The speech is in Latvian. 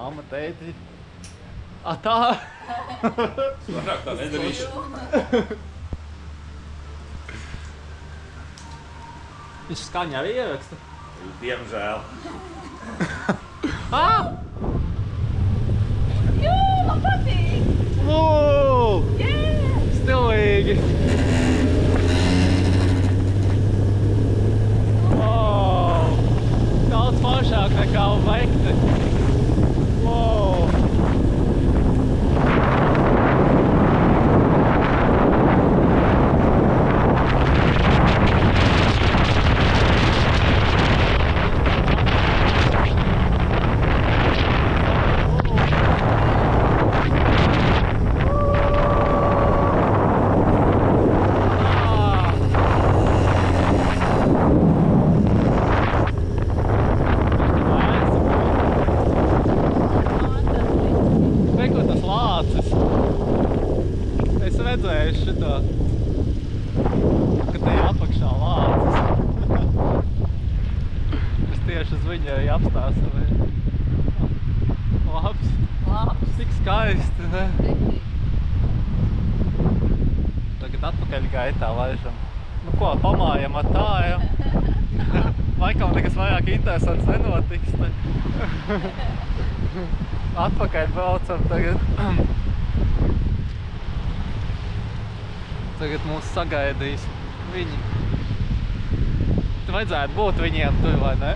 Mamma, tēti. Tā! Vairāk tā nedarīšu. Viņš skaņu arī ieraksta. Diemžēl. Jū, man patīk! Stilīgi! Daudz foršāk nekā vekti. Redzēju šito, ka te apakšā lācis. Es tieši uz viņu arī apstāstu. Labs. Tik skaisti, ne? Tagad atpakaļ gaitā laižam. Nu ko, pamājam ar tā, ja? Laikam nekas vairāk interesants nenotiks. Atpakaļ braucam tagad. Tagad mūs sagaidīs viņi. Tu vajadzētu būt viņiem tur, vai ne?